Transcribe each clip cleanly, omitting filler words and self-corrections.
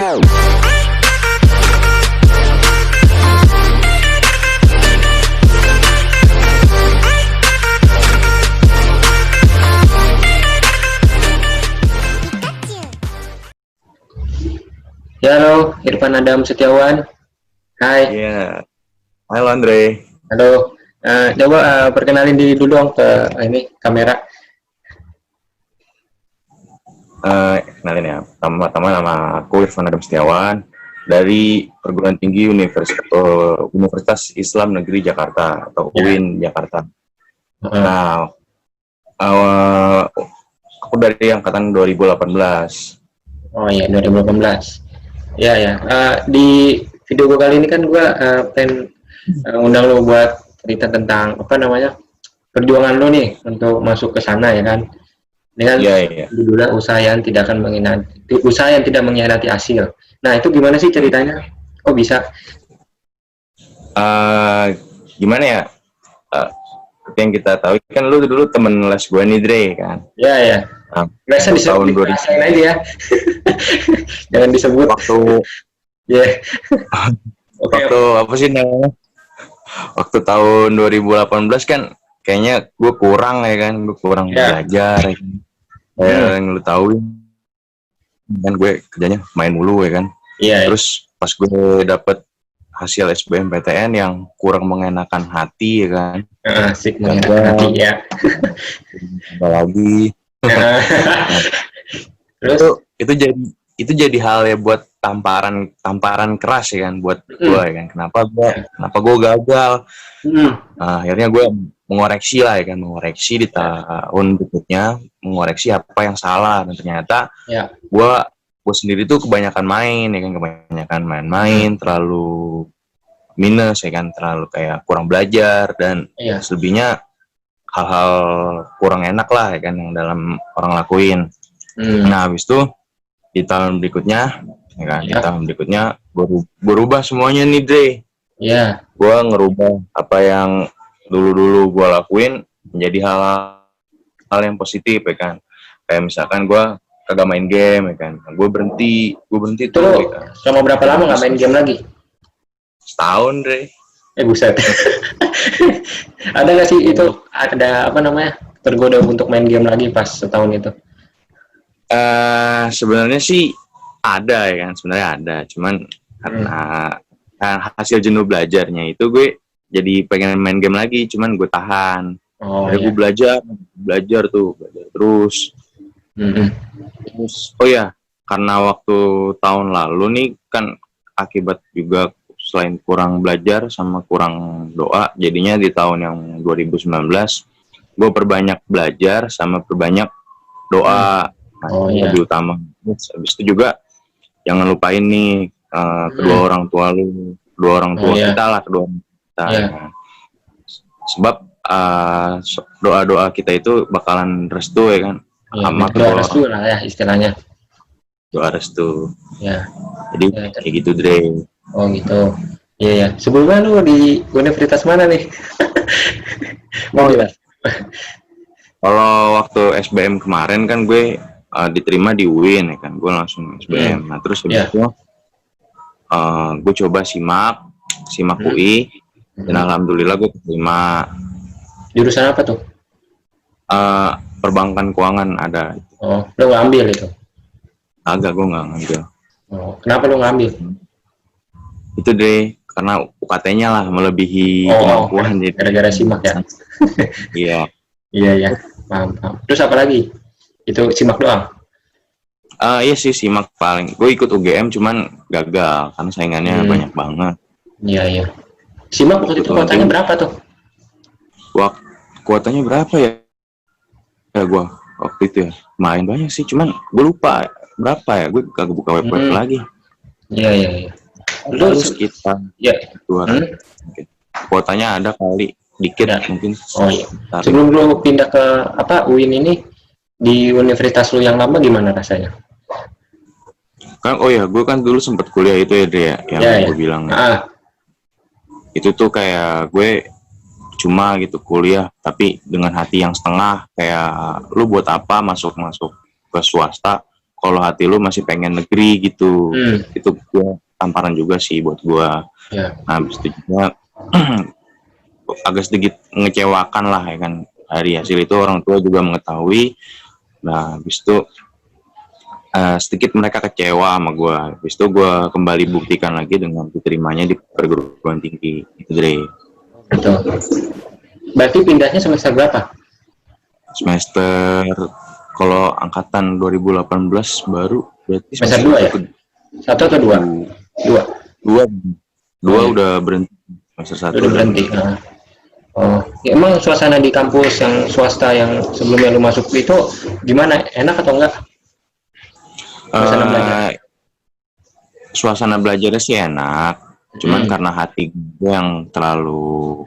Ya, halo, Irfan Adam Setiawan. Hai. Iya, halo Andre. Halo. Coba perkenalin diri dulu dong ke ini kamera. Kenalin ya, pertama-tama nama aku Irfan Adam Setiawan dari Perguruan Tinggi Universitas Islam Negeri Jakarta atau UIN Jakarta. Nah, aku dari angkatan 2018. Oh iya, 2018. Ya ya. Di video gue kali ini kan gue pengen undang lo buat cerita tentang apa namanya perjuangan lo nih untuk masuk ke sana ya kan. Dengan judulnya usaha yang tidak mengkhianati hasil. Nah itu gimana sih ceritanya? Kok bisa? Gimana ya? Yang kita tahu kan lu dulu temen les gue nih Dre kan? Iya ya. Biasa disebut aja ya. Jangan disebut. Waktu apa sih namanya? Waktu tahun 2018 kan kayaknya gue kurang ya kan, belajar ya kan. Yang lu tahu kan gue kerjanya main mulu ya kan. Terus pas gue dapet hasil SBMPTN yang kurang mengenakan hati ya kan. Asik mengenakan hati ya. Ada lagi. Terus itu jadi hal ya buat tamparan keras ya kan buat gue ya kan. Kenapa gue gagal? Akhirnya gue mengoreksi di tahun berikutnya, mengoreksi apa yang salah, dan ternyata gue sendiri tuh kebanyakan main ya kan, main terlalu minus ya kan, terlalu kayak kurang belajar dan selebihnya hal-hal kurang enak lah ya kan yang dalam orang lakuin. Nah habis itu di tahun berikutnya ya kan, di tahun berikutnya berubah semuanya nih Dre. Gue ngerubah apa yang dulu gue lakuin menjadi hal yang positif ya kan. Kayak misalkan gue kagak main game ya kan, gue berhenti tuh ya kan. Selama berapa lama nggak main game lagi? Setahun Dre. Buset. Ada nggak sih itu, ada apa namanya, tergoda untuk main game lagi pas setahun itu? Sebenarnya sih ada ya kan, cuman karena hasil jenuh belajarnya itu gue jadi pengen main game lagi, cuman gue tahan. Gue belajar terus. Terus karena waktu tahun lalu nih kan akibat juga selain kurang belajar sama kurang doa, jadinya di tahun yang 2019 gue perbanyak belajar sama perbanyak doa. Lebih utama. Habis itu juga jangan lupain nih kedua orang tua kita. Ya. Sebab doa-doa kita itu bakalan restu ya kan. Doa restu lah ya istilahnya. Doa restu. Ya. Jadi kayak gitu Dre. Oh gitu. Iya. Sebelumnya lu di universitas mana nih? Kalau waktu SBM kemarin kan gue diterima di UIN ya kan, gue langsung SBM. Nah terus habis itu gue coba simak UI dan alhamdulillah gue keterima. Jurusan apa tuh? Perbankan keuangan ada. Oh, lo nggak ambil itu? Agak, gue nggak ngambil. Oh, kenapa lo ngambil? Itu deh, karena UKT-nya lah melebihi kemampuan. Gara-gara simak ya? Iya. Paham. Terus apa lagi? Itu simak doang? Iya sih simak paling. Gue ikut UGM cuman gagal karena saingannya banyak banget. Iya. Simak waktu itu kuotanya berapa tuh? Kuotanya berapa ya? Gue waktu itu ya main banyak sih, cuman gue lupa berapa ya. Gue kagak buka web lagi. Iya. Terus kita kuotanya ada kali dikit mungkin. Oh iya. Sebelum lu pindah ke UIN ini, di universitas lu yang lama gimana rasanya? Kan gue kan dulu sempet kuliah itu ya Dre, yang gue bilang. Itu tuh kayak gue cuma gitu kuliah tapi dengan hati yang setengah, kayak lu buat apa masuk ke swasta kalau hati lu masih pengen negeri gitu. Itu gua tamparan juga sih buat gua. Nah, habis itu juga agak sedikit mengecewakan lah ya kan, dari hasil itu orang tua juga mengetahui. Nah, habis itu sedikit mereka kecewa sama gue. Habis itu gue kembali buktikan lagi dengan diterimanya di perguruan tinggi itu, Dre. Betul. Berarti pindahnya semester berapa? Semester, kalau angkatan 2018 baru berarti semester 2 ya? 1 atau 2? 2 udah berhenti. Semester 1 udah berhenti. Oh, ya, emang suasana di kampus yang swasta yang sebelumnya lu masuk itu gimana? Enak atau enggak? Suasana belajarnya sih enak, cuman karena hati gue yang terlalu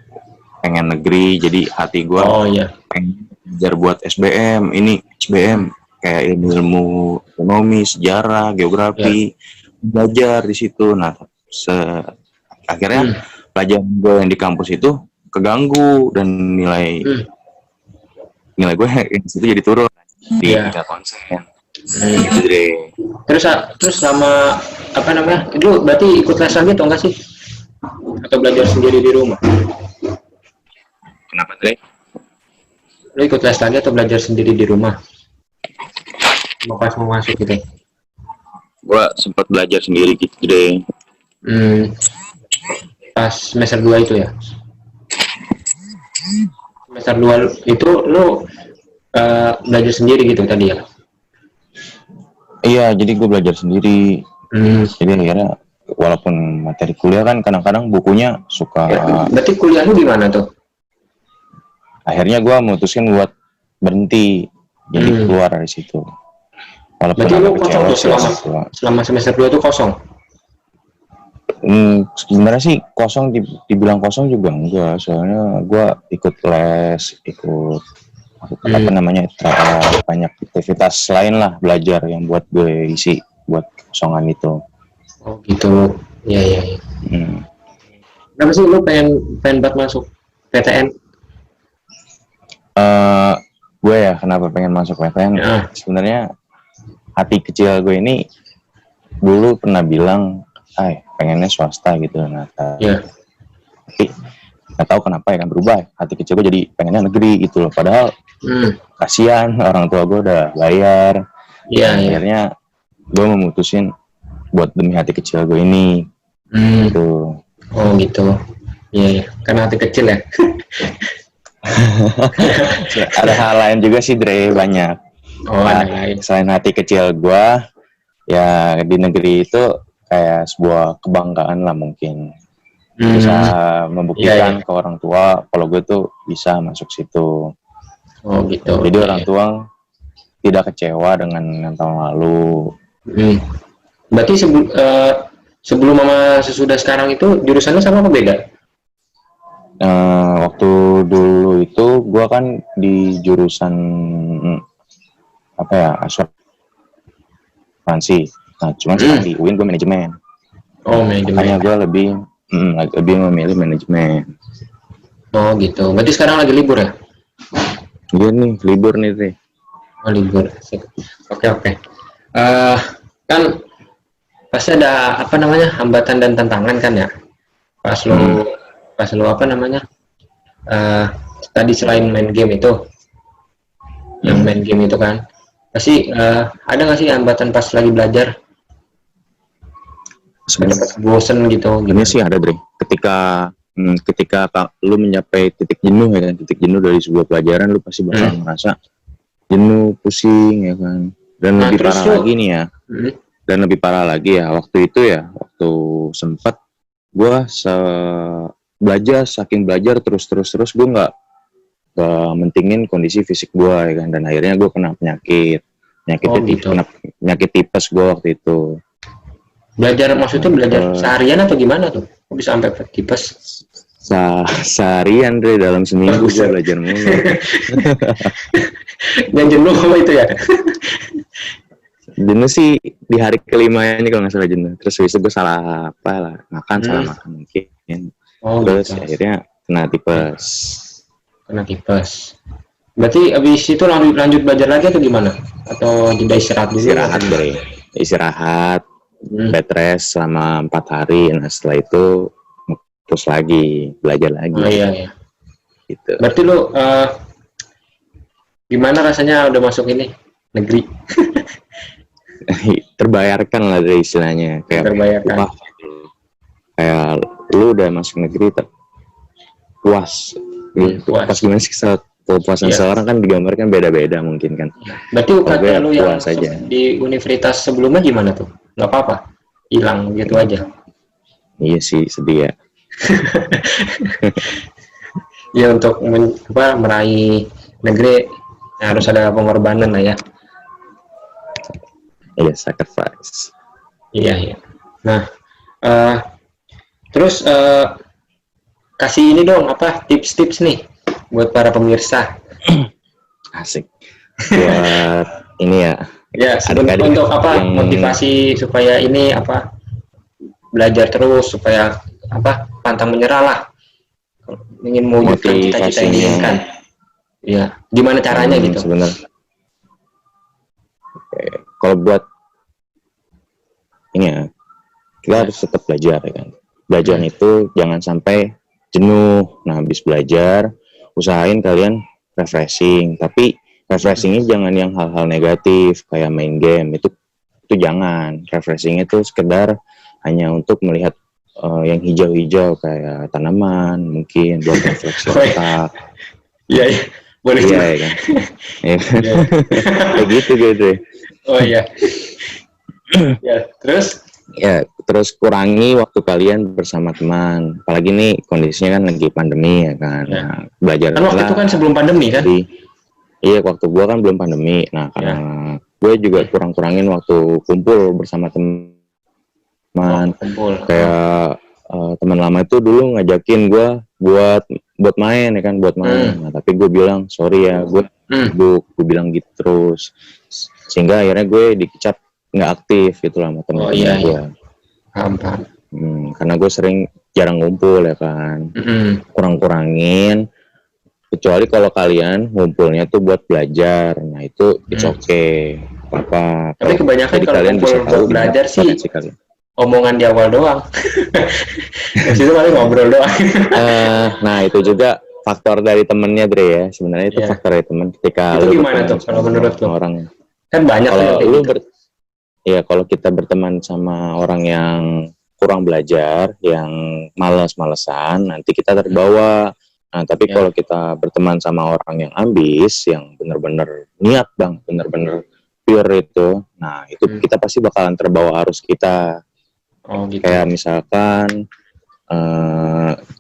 pengen negeri, jadi hati gue pengen belajar buat SBM. Ini SBM kayak ilmu ekonomi, sejarah, geografi, belajar di situ. Nah, akhirnya pelajaran gue yang di kampus itu keganggu dan nilai gue di situ jadi turun di tingkat konsen. Gitu deh. Terus selama apa namanya? Lu berarti ikut les lagi atau enggak sih? Atau belajar sendiri di rumah? Kenapa, Dre? Lu ikut les lagi atau belajar sendiri di rumah? Pas mau masuk gitu. Gua sempat belajar sendiri gitu deh. Pas semester 2 itu ya? Semester 2 itu lu belajar sendiri gitu tadi ya? Iya, jadi gue belajar sendiri. Jadi akhirnya walaupun materi kuliah kan kadang-kadang bukunya suka. Berarti kuliah lu gimana tuh? Akhirnya gue memutuskan buat berhenti, jadi keluar dari situ. Walaupun berarti lu kosong tuh selama semester 2 itu kosong? Sebenarnya sih kosong, dibilang kosong juga enggak, soalnya gue ikut les, ikut apa namanya, banyak aktivitas lain lah, belajar yang buat gue isi buat kosongan itu. Oh gitu, iya. Kenapa sih lu pengen banget masuk PTN? Gue ya kenapa pengen masuk PTN? Sebenarnya hati kecil gue ini dulu pernah bilang, pengennya swasta gitu. Nah, tapi nggak tahu kenapa ya kan berubah. Hati kecil gue jadi pengennya negeri gitu loh. Padahal kasihan orang tua gue udah bayar. Akhirnya gue memutusin buat demi hati kecil gue ini. Gitu. Oh gitu. Iya. Karena hati kecil ya. Ada hal lain juga sih, Dre, banyak. Selain hati kecil gue, ya di negeri itu kayak sebuah kebanggaan lah mungkin. Bisa membuktikan ke orang tua kalau gue tuh bisa masuk situ. Oh gitu. Jadi orang tua tidak kecewa dengan yang tahun lalu. Berarti sebelum sama sesudah sekarang itu jurusannya sama apa beda? Waktu dulu itu gue kan di jurusan asuransi. Nah, cuman sekarang di UIN gue manajemen. Oh, manajemen. Makanya gue lebih memilih manajemen. Oh gitu. Berarti sekarang lagi libur ya? Iya nih, libur nih, Dre. Oh, libur. Oke. Kan pasti ada apa namanya, hambatan dan tantangan kan ya? Pas lo apa namanya? Tadi selain main game itu, yang main game itu kan, pasti ada nggak sih hambatan pas lagi belajar? Sebenarnya bosen gitu. Ini sih ada, Dre. Ketika lu mencapai titik jenuh ya kan, titik jenuh dari sebuah pelajaran, lu pasti bakal merasa jenuh, pusing ya kan. Dan lebih parah lagi nih ya. Dan lebih parah lagi ya, waktu itu sempat gue saking belajar terus gue nggak mentingin kondisi fisik gue ya kan, dan akhirnya gue kena penyakit tipes gue waktu itu. Belajar maksudnya belajar seharian atau gimana tuh? Kok bisa sampai tipes? Seharian, Dre, dalam seminggu gue belajar mulu. Dan jenuh apa itu ya? Jenuh sih di hari kelima ini kalau nggak salah jenuh. Terus habis itu gue salah makan mungkin. Terus gitu. Akhirnya kena tipes. Berarti abis itu lanjut belajar lagi atau gimana? Atau jeda istirahat dulu? Istirahat dari istirahat, bed rest selama 4 hari. Nah setelah itu terus lagi belajar lagi. Oh iya iya. Gitu. Berarti lu gimana rasanya udah masuk ini negeri? Terbayarkan lah dari istilahnya, kayak Terbayarkan. wah, kayak lu udah masuk negeri puas. Puas. Pas gimana sih kepuasan seorang kan digambarkan beda-beda mungkin kan. Berarti UKT lu yang aja. di universitas sebelumnya gimana tuh? Nggak apa-apa, hilang gitu aja. Iya sih, sedih ya. Ya untuk meraih negeri harus ada pengorbanan lah ya. Iya, sacrifice. Iya iya. Nah, terus kasih ini dong tips-tips nih buat para pemirsa. Asik. Buat ini ya. Ya, untuk motivasi supaya ini belajar terus supaya pantang menyerah lah. Ingin mewujudkan cita-cita yang diinginkan. Ya, gimana caranya gitu? Sebenarnya. Kalau buat ini ya, kita harus tetap belajar ya kan. Belajar itu jangan sampai jenuh. Nah, habis belajar, usahain kalian refreshing. Tapi refreshingnya jangan yang hal-hal negatif kayak main game. Itu jangan. Refreshing itu sekedar hanya untuk melihat yang hijau-hijau kayak tanaman, mungkin buat refleksi otak. Iya, iya. Boleh iya ya kan. Kayak gitu. Oh iya. Ya, terus kurangi waktu kalian bersama teman. Apalagi nih kondisinya kan lagi pandemi ya kan. Ya. Nah, belajar kan waktu itu kan sebelum pandemi kan? Iya, waktu gua kan belum pandemi. Nah, karena gue juga kurangin waktu kumpul bersama teman. Kayak teman lama itu dulu ngajakin gue buat main ya kan, buat main. Nah, tapi gue bilang sorry ya, gue sibuk. Gue bilang gitu terus, sehingga akhirnya gue dikecap nggak aktif gitu lah sama teman-teman gue. Karena gue jarang ngumpul ya kan. Kurangin. Kecuali kalau kalian ngumpulnya tuh buat belajar, nah itu it's okay, apa. Tapi kebanyakan kalau kalian ngumpul bisa tahu buat belajar sih kalian. Omongan di awal doang. Terus itu paling ngobrol doang. Nah itu juga faktor dari temennya Dre ya. Sebenarnya itu faktor dari temen. Ketika itu gimana tuh kalau menurut lo? Orang kan banyak kalau lu kalau kita berteman sama orang yang kurang belajar, yang malas-malesan, nanti kita terbawa. Nah, tapi kalau kita berteman sama orang yang ambis, yang benar-benar niat bang, benar-benar pure itu, nah itu kita pasti bakalan terbawa arus kita. Oh, gitu. Kayak misalkan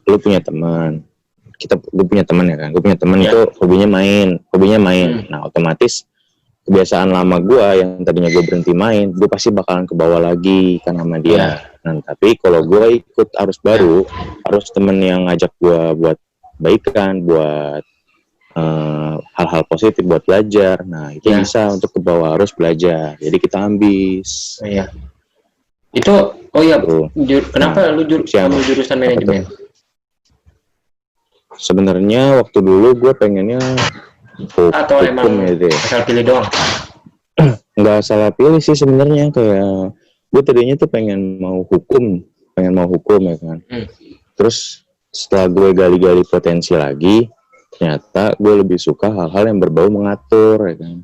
lu punya teman, gue punya teman ya kan, gue punya teman itu hobinya main. Nah otomatis kebiasaan lama gue yang tadinya gue berhenti main, gue pasti bakalan ke bawah lagi kan sama dia. Nah tapi kalau gue ikut arus baru, arus temen yang ngajak gue buat baikan, buat hal-hal positif, buat belajar, nah itu bisa untuk ke bawah arus belajar. Jadi kita ambis. Iya. Itu kenapa lu jurusan manajemen? Sebenarnya waktu dulu gue pengennya atau emang asal pilih doang? Nggak salah pilih sih sebenarnya, kayak gue tadinya tuh pengen mau hukum ya kan. Terus setelah gue gali-gali potensi lagi, ternyata gue lebih suka hal-hal yang berbau mengatur ya kan,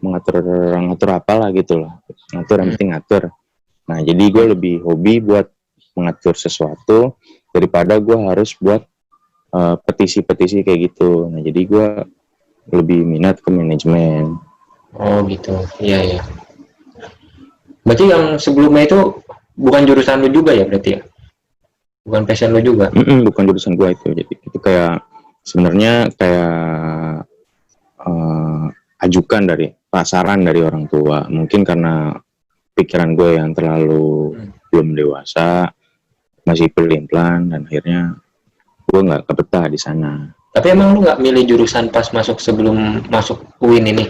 mengatur apalah gitu lah, yang penting ngatur. Nah jadi gue lebih hobi buat mengatur sesuatu daripada gue harus buat petisi-petisi kayak gitu. Nah jadi gue lebih minat ke manajemen. Oh gitu, iya. Berarti yang sebelumnya itu bukan jurusan lu juga ya berarti ya? Bukan passion lu juga? Bukan jurusan gue itu. Jadi itu kayak sebenarnya kayak ajukan dari pasaran dari orang tua. Mungkin karena pikiran gue yang terlalu belum dewasa, masih pelin-pelan, dan akhirnya gue nggak kebetah di sana. Tapi emang lu nggak milih jurusan pas sebelum masuk UIN ini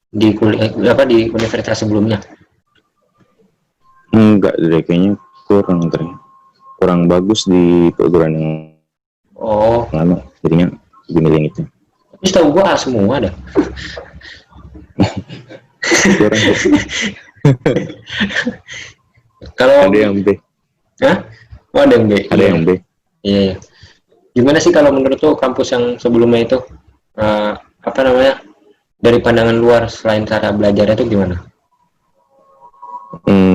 di di universitas sebelumnya? Enggak, kayaknya kurang bagus di perguruan yang lama, jadinya gue milih yang itu. Tahu gua A semua dah. Kalau Ada yang B. Hah? Oh, ada yang B. Ada Iya. yang B. Iya, iya. Gimana sih kalau menurut tuh kampus yang sebelumnya itu apa namanya? Dari pandangan luar selain cara belajarnya itu gimana?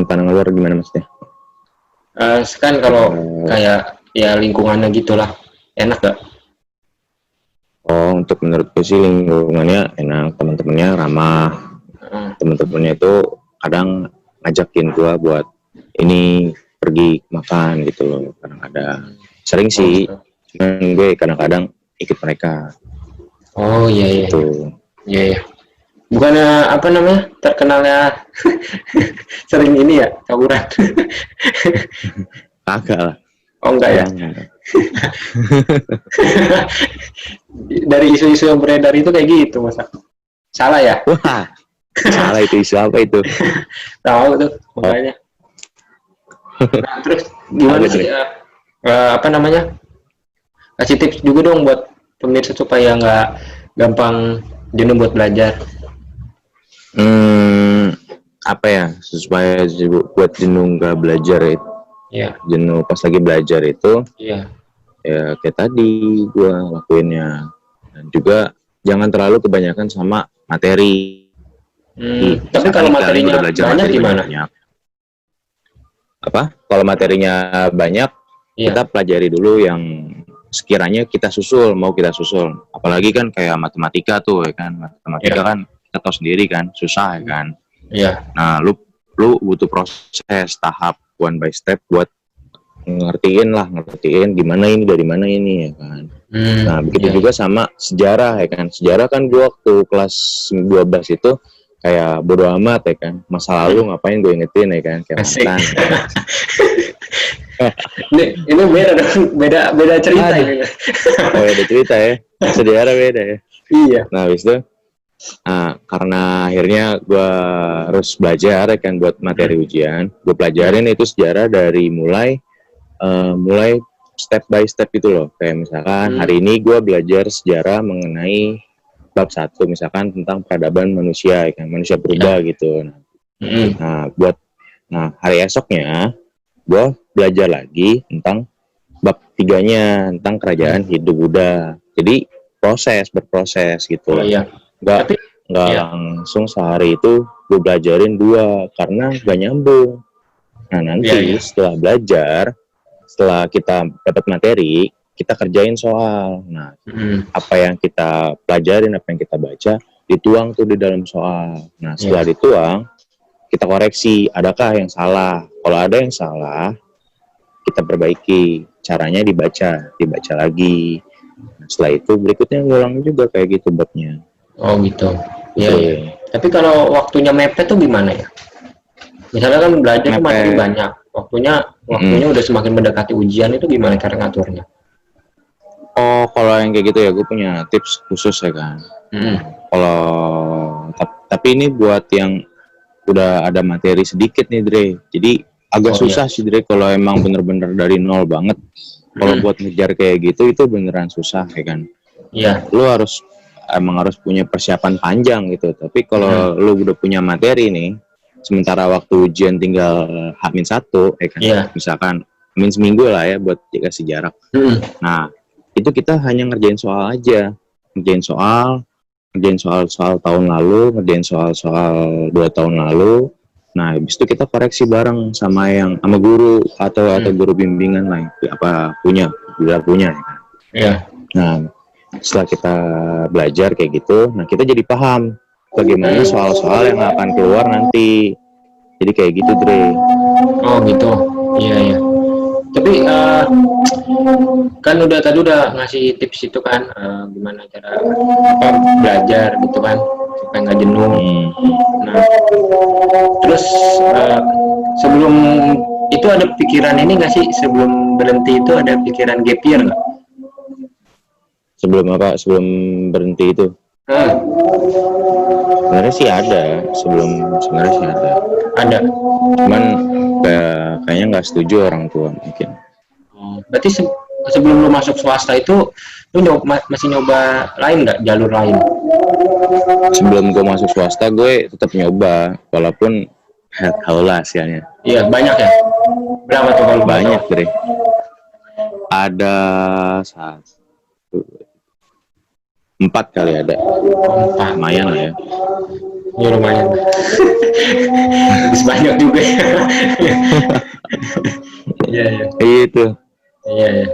Pandangan luar gimana maksudnya? Kan kalau kayak ya lingkungannya gitulah, enak gak? Oh, untuk menurutku sih lingkungannya enak, teman-temannya ramah. Teman-temannya itu kadang ngajakin gua buat ini pergi makan gitu loh. Kadang-kadang sering sih, cuman gue kadang-kadang ikut mereka. Oh iya iya. Gitu. Iya iya. Bukannya apa namanya? Terkenalnya sering ini ya, tawuran. Kagak lah. Oh enggak ya. Kadang- Dari isu-isu yang beredar itu kayak gitu, masa? Salah ya? Wah, salah itu isu apa itu? Tahu tuh makanya. Nah, terus gimana Ada, sih apa namanya? Kasih tips juga dong buat pemirsa supaya nggak gampang jenuh buat belajar. Apa ya? Supaya buat jenuh nggak belajar itu, Iya, jenuh pas lagi belajar itu, iya. ya kayak tadi gue lakuinnya. Dan juga jangan terlalu kebanyakan sama materi. Tapi kalau Misalkan kalian materinya udah belajar banyak materi gimana? banyak. Apa? Kalau materinya banyak, Iya, kita pelajari dulu yang sekiranya kita susul, mau kita susul. Apalagi kan kayak matematika tuh, ya kan. Matematika Iya. kan kita tahu sendiri kan, susah ya kan. iya, Nah, lu butuh proses tahap one by step buat ngertiin gimana ini dari mana ini ya kan. Nah, begitu iya. juga sama sejarah ya kan. Sejarah kan gua waktu kelas 12 itu kayak bodo amat ya kan. Masa lalu ngapain gue ingetin ya kan, kayak Asik. mantan. Ya kan? Ini beda dong, beda cerita Aduh. ini. Oh ya, ada cerita ya. Sejarah beda ya. Iya. Nah, habis itu karena akhirnya gue harus belajar ya kan buat materi ujian. Gue pelajarin itu sejarah dari mulai step by step itu loh. Kayak misalkan hari ini gue belajar sejarah mengenai bab 1 misalkan tentang peradaban manusia ya kan, manusia purba gitu. Nah, hari esoknya gue belajar lagi tentang bab 3-nya tentang kerajaan Hindu-Buddha. Jadi berproses gitu. Oh iya. Nggak iya. langsung sehari itu gue belajarin 2 karena gak nyambung. Nah, nanti setelah belajar, setelah kita dapat materi, kita kerjain soal. Nah, apa yang kita pelajarin, apa yang kita baca, dituang tuh di dalam soal. Nah, setelah dituang, kita koreksi, adakah yang salah. Kalau ada yang salah, kita perbaiki. Caranya dibaca lagi. Nah, setelah itu berikutnya ngulang juga kayak gitu babnya. Oh gitu. Iya. Iya. Tapi kalau waktunya mepet tuh gimana ya? Misalnya kan belajar tuh materi banyak, waktunya udah semakin mendekati ujian, itu gimana cara ngaturnya? Oh, kalau yang kayak gitu ya, gue punya tips khusus ya kan. Kalau tapi ini buat yang udah ada materi sedikit nih Dre, jadi agak susah sih Dre kalau emang bener-bener dari nol banget. Kalau buat ngejar kayak gitu itu beneran susah ya kan. Iya. Lu harus punya persiapan panjang gitu. Tapi kalau lu udah punya materi nih, sementara waktu ujian tinggal H-1 ya kan. Misalkan min seminggu lah ya buat dikasih jarak. Nah, itu kita hanya ngerjain soal aja. Ngerjain soal tahun lalu, ngerjain soal 2 tahun lalu. Nah, habis itu kita koreksi bareng sama guru atau guru bimbingan lah apa punya ya kan. Iya. Nah, setelah kita belajar kayak gitu, nah kita jadi paham bagaimana soal-soal yang akan keluar nanti. Jadi kayak gitu, Dre. Oh gitu. Iya, iya. Tapi kan tadi udah ngasih tips itu kan, gimana cara belajar gitu kan supaya nggak jenuh. Nah, terus sebelum itu ada pikiran ini nggak sih, sebelum berhenti itu ada pikiran gap year nggak? Sebelum berhenti itu? Sebenarnya sih ada. Sebenarnya sih ada. Cuman kayaknya nggak setuju orang tua mungkin. Berarti sebelum lu masuk swasta itu lu masih nyoba lain nggak, jalur lain? Sebelum gue masuk swasta gue tetap nyoba walaupun tahu lah hasilnya. Iya, banyak ya. Berapa tuh kalau Banyak, Bre. Ada 4 kali ada. 4. Lumayan lah ya. Ya lumayan. Habis banyak juga ya. Iya, iya. Itu. Iya, iya.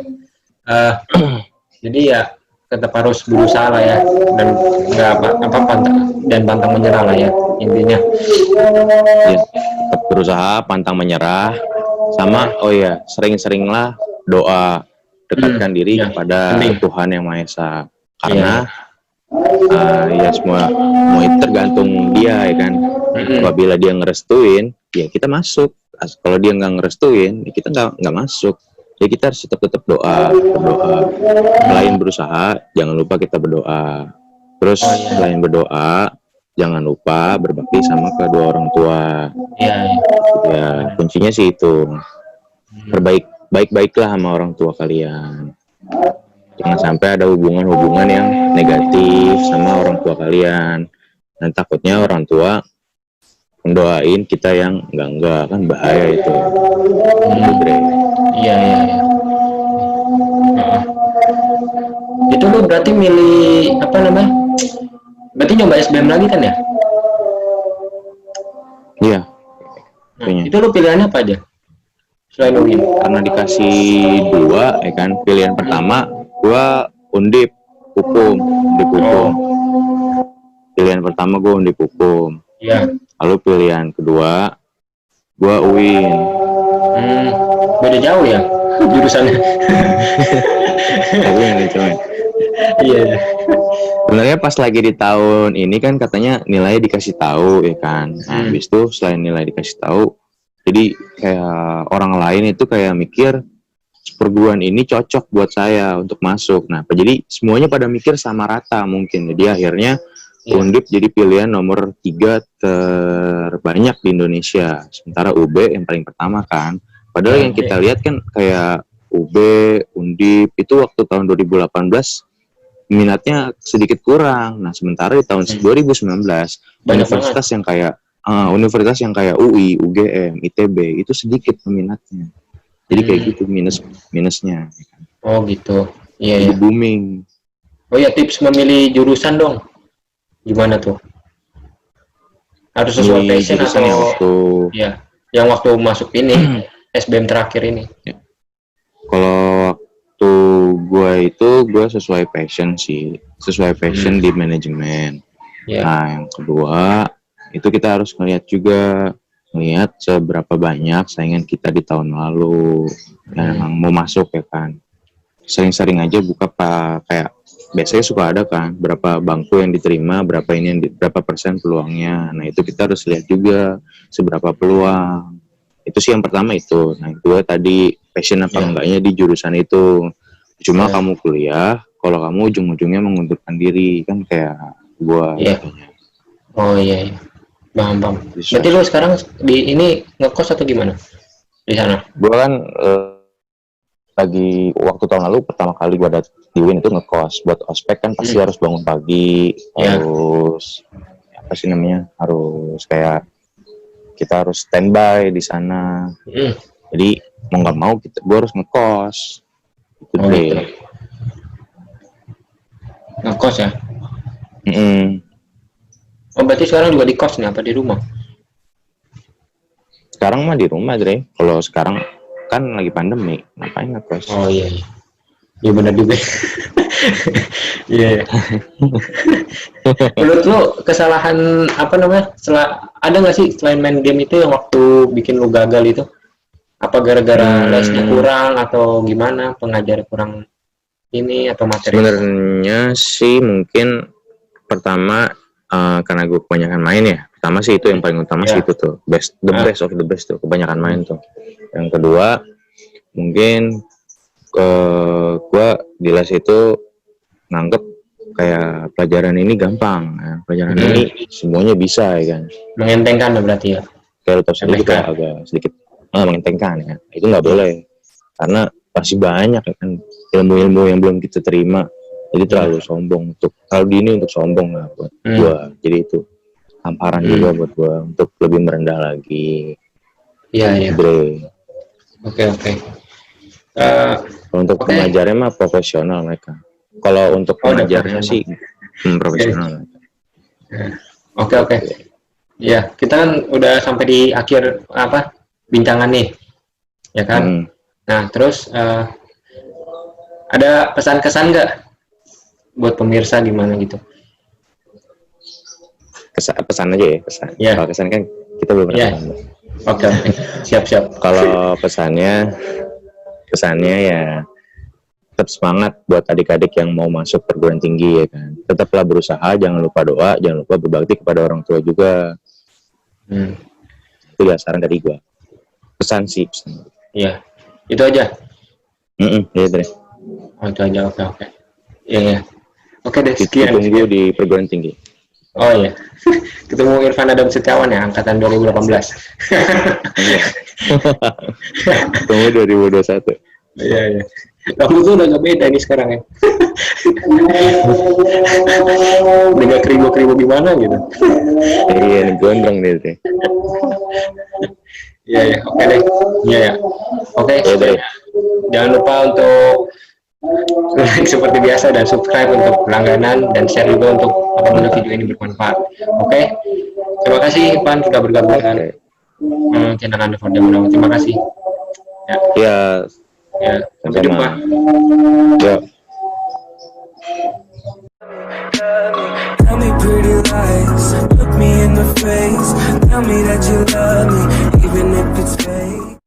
Jadi ya tetap harus berusaha lah ya, dan nggak pantang menyerah lah ya intinya. Ya, tetap berusaha, pantang menyerah, sama sering-seringlah doa, dekatkan diri kepada Tuhan Yang Maha Esa, karena ya semua itu tergantung dia ya kan. Apabila dia ngerestuin ya kita masuk, kalau dia nggak ngerestuin ya kita nggak masuk. Ya kita harus tetap berdoa. Selain berusaha, jangan lupa kita berdoa. Terus selain berdoa, jangan lupa berbakti sama kedua orang tua. Ya kuncinya sih itu. Baik-baiklah sama orang tua kalian. Jangan sampai ada hubungan-hubungan yang negatif sama orang tua kalian. Dan takutnya orang tua mendoain kita yang enggak kan, bahaya itu. Iya. Itu lu berarti milih apa namanya? Berarti nyoba SBM lagi kan ya? Iya. Itu lu pilihannya apa aja? Selain UIN? Karena dikasih 2 ya kan. Pilihan pertama gua Undip hukum. Pilihan pertama gua Undip hukum. Iya. Lalu pilihan kedua gua UIN. Beda jauh ya jurusannya. Tapi yang cuman. Iya. Sebenarnya pas lagi di tahun ini kan katanya nilai dikasih tahu ya kan. Nah, habis itu selain nilai dikasih tahu, jadi kayak orang lain itu kayak mikir perguruan ini cocok buat saya untuk masuk. Nah, jadi semuanya pada mikir sama rata mungkin. Jadi akhirnya Undip jadi pilihan nomor 3 terbanyak di Indonesia. Sementara UB yang paling pertama kan. Padahal yang kita lihat kan kayak UB, Undip itu waktu tahun 2018 minatnya sedikit kurang. Nah, sementara di tahun 2019 universitas yang kayak UI, UGM, ITB itu sedikit peminatnya. Jadi kayak gitu minusnya. Oh gitu. Iya. Jadi booming. Oh ya, tips memilih jurusan dong. Gimana tuh? Harus sesuai passion atau yang waktu masuk ini SBM terakhir ini? Ya. Kalau waktu gue sesuai passion sih, sesuai passion di manajemen. Nah, yang kedua itu kita harus melihat seberapa banyak saingan kita di tahun lalu yang mau masuk ya kan. Sering-sering aja buka kayak biasanya suka ada kan berapa bangku yang diterima, berapa persen peluangnya. Nah, itu kita harus lihat juga seberapa peluang. Itu sih yang pertama itu. Nah, yang kedua tadi passion apa enggaknya di jurusan itu. Cuma kamu kuliah, kalau kamu ujung-ujungnya mengundurkan diri kan kayak gua. Oh iya. Bang. Berarti lu sekarang di ini ngekos atau gimana di sana? Gua kan lagi waktu tahun lalu pertama kali gua di UIN itu ngekos buat ospek kan pasti harus bangun pagi, harus apa sih namanya, harus kayak kita harus standby di sana. Jadi mau nggak mau gua harus ngekos. Gitu. Ngekos ya? Oh, berarti sekarang juga di kos nih, apa di rumah? Sekarang mah di rumah, Dre. Kalau sekarang kan lagi pandemi, ngapain ngekos? Oh iya. Iya benar juga. Iya. Menurut lu kesalahan apa namanya? Ada nggak sih selain main game itu yang waktu bikin lu gagal itu? Apa gara-gara lesnya kurang atau gimana? Pengajar kurang ini atau materi? Sebenarnya sih mungkin pertama karena gue kebanyakan main ya. Pertama sih itu yang paling utama sih itu tuh. The best of the best tuh, kebanyakan main tuh. Yang kedua mungkin gue di les itu nganggep kayak pelajaran ini gampang. Nah, pelajaran ini semuanya bisa ya kan. Mengentengkan berarti ya? Kayak lu tau sendiri kita agak sedikit mengentengkan ya. Itu nggak boleh. Karena masih banyak ya kan ilmu-ilmu yang belum kita terima, jadi terlalu sombong terlalu dini untuk sombong lah buat gua. Jadi itu tamparan juga buat gua untuk lebih merendah lagi. Iya. Bre. Oke. Untuk pengajarnya mah profesional mereka. Kalau untuk pengajarnya sih profesional. Oke. Ya, kita kan udah sampai di akhir bincangan nih, ya kan? Nah, terus ada pesan-kesan nggak buat pemirsa gimana gitu? Pesan aja ya, pesan. Yeah. Kalau kesan kan kita belum pernah. Yeah. Oke. Siap. Kalau pesannya ya tetap semangat buat adik-adik yang mau masuk perguruan tinggi ya kan. Tetaplah berusaha, jangan lupa doa, jangan lupa berbakti kepada orang tua juga. Itu ya saran dari gua. Pesan. Iya. Itu aja. Iya deh. Oh, itu aja. Oke. Iya. Oke deh, sekian. Tunggu di perguruan tinggi. Oh iya. Ketemu Irfan Adam Setiawan ya, angkatan 2018. Iya. Ketemu 2021. Iya. Kamu tuh udah gak beda nih sekarang ya. Udah gak keribu gimana gitu. Iya, nih gondrong deh. Iya, oke deh. Iya. Oke. Jangan lupa untuk like seperti biasa dan subscribe untuk langganan dan share juga untuk apabila video ini bermanfaat. Oke. Terima kasih Pan sudah bergabung dengan channel Anda for Terima kasih. Ya. Sampai jumpa. Ya.